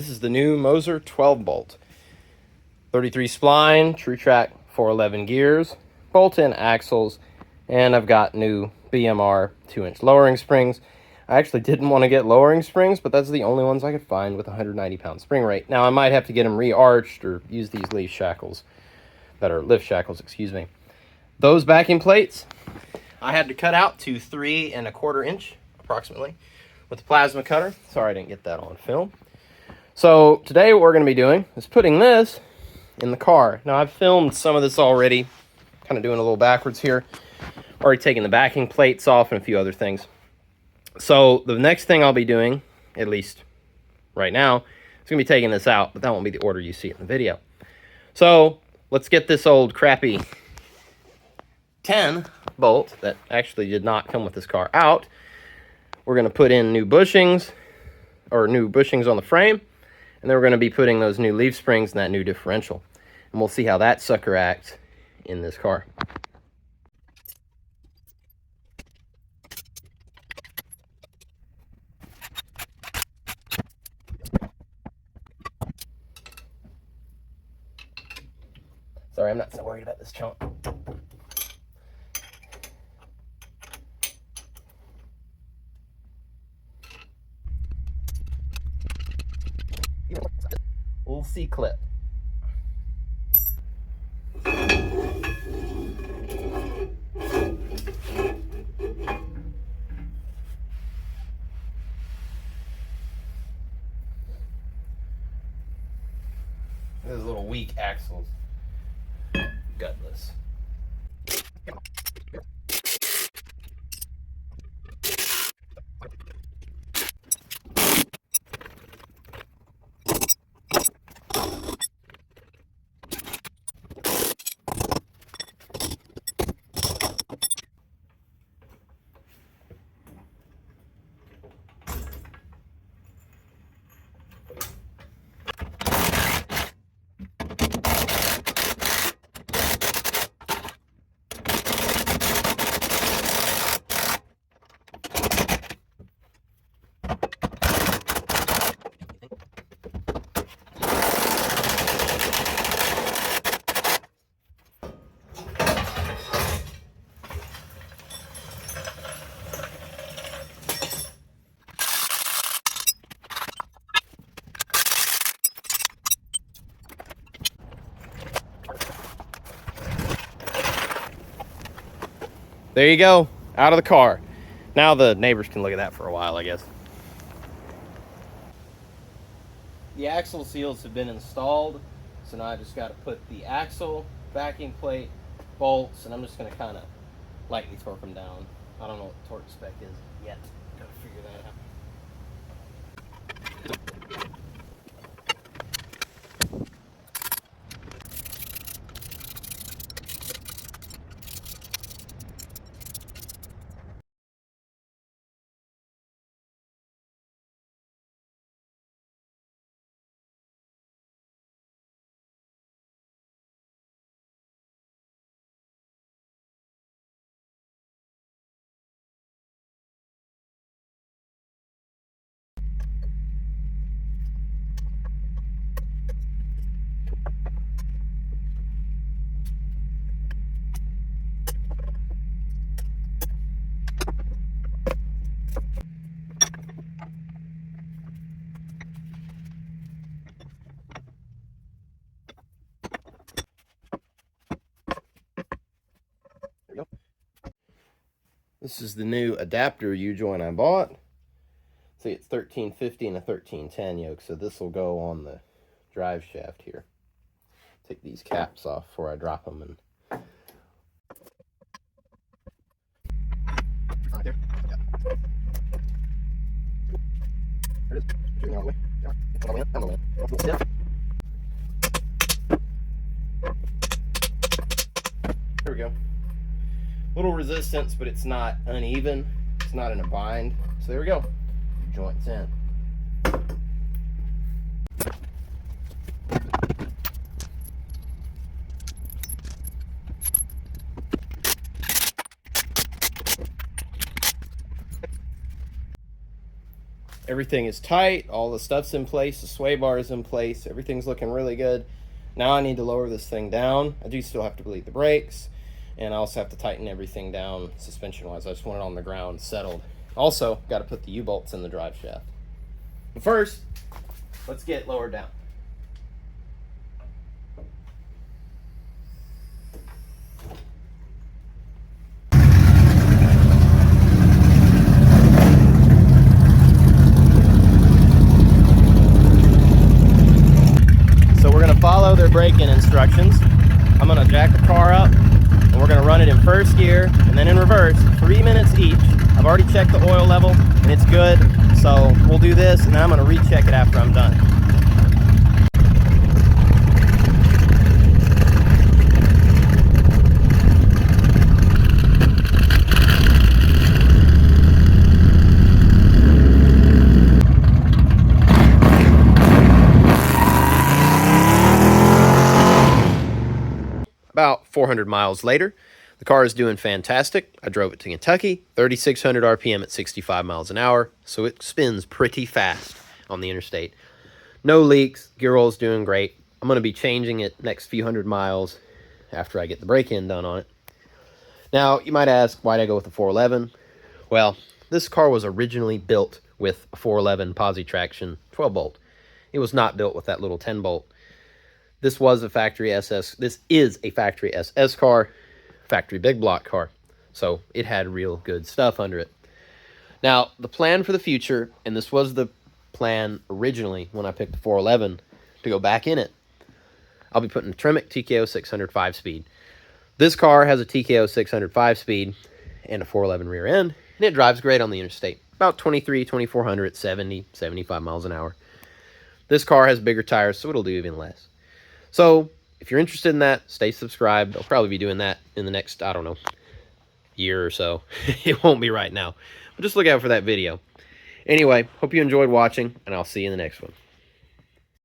This is the new Moser 12 bolt. 33 spline, TrueTrac 411 gears, bolt-in axles, and I've got new BMR 2-inch lowering springs. I actually didn't want to get lowering springs, but that's the only ones I could find with a 190-pound spring rate. Now, I might have to get them re-arched or use these lift shackles, excuse me. Those backing plates, I had to cut out to 3 1/4 inch, approximately, with the plasma cutter. Sorry I didn't get that on film. So today what we're going to be doing is putting this in the car. Now, I've filmed some of this already, kind of doing a little backwards here. Already taking the backing plates off and a few other things. So the next thing I'll be doing, at least right now, is going to be taking this out, but that won't be the order you see in the video. So let's get this old crappy 10 bolt that actually did not come with this car out. We're going to put in new bushings, or new bushings on the frame, and then we're going to be putting those new leaf springs and that new differential. And we'll see how that sucker acts in this car. Sorry, I'm not so worried about this chunk. Little C-clip. Those little weak axles. Gutless. There you go, out of the car. Now the neighbors can look at that for a while, I guess. The axle seals have been installed, so now I just got to put the axle, backing plate, bolts, and I'm just going to kind of lightly torque them down. I don't know what the torque spec is yet. Got to figure that out. This is the new adapter U-joint I bought. See, it's 1350 and a 1310 yoke, so this will go on the drive shaft here. Take these caps off before I drop them. And right there. There it is. Shooting out the way. There we go. Little resistance, but it's not uneven. It's not in a bind. So there we go. Joints in. Everything is tight, all the stuff's in place, the sway bar is in place, everything's looking really good. Now I need to lower this thing down. I do still have to bleed the brakes, and I also have to tighten everything down suspension-wise. I just want it on the ground, settled. Also, got to put the U-bolts in the drive shaft. But first, let's get lowered down. Follow their braking instructions. I'm going to jack the car up and we're going to run it in first gear and then in reverse, 3 minutes each. I've already checked the oil level and it's good, so we'll do this and then I'm going to recheck it after I'm done. About 400 miles later, the car is doing fantastic. I drove it to Kentucky, 3,600 RPM at 65 miles an hour, so it spins pretty fast on the interstate. No leaks, gear oil's doing great. I'm going to be changing it next few hundred miles after I get the break-in done on it. Now, you might ask, why'd I go with the 411? Well, this car was originally built with a 411 posi traction 12-bolt. It was not built with that little 10-bolt. This was a factory SS. This is a factory SS car, factory big block car. So it had real good stuff under it. Now, the plan for the future, and this was the plan originally when I picked the 411 to go back in it, I'll be putting a Tremec TKO 600 5-speed. This car has a TKO 600 5-speed and a 411 rear end, and it drives great on the interstate. About 2,400 at 70, 75 miles an hour. This car has bigger tires, so it'll do even less. So, if you're interested in that, stay subscribed. I'll probably be doing that in the next, I don't know, year or so. It won't be right now. But just look out for that video. Anyway, hope you enjoyed watching, and I'll see you in the next one.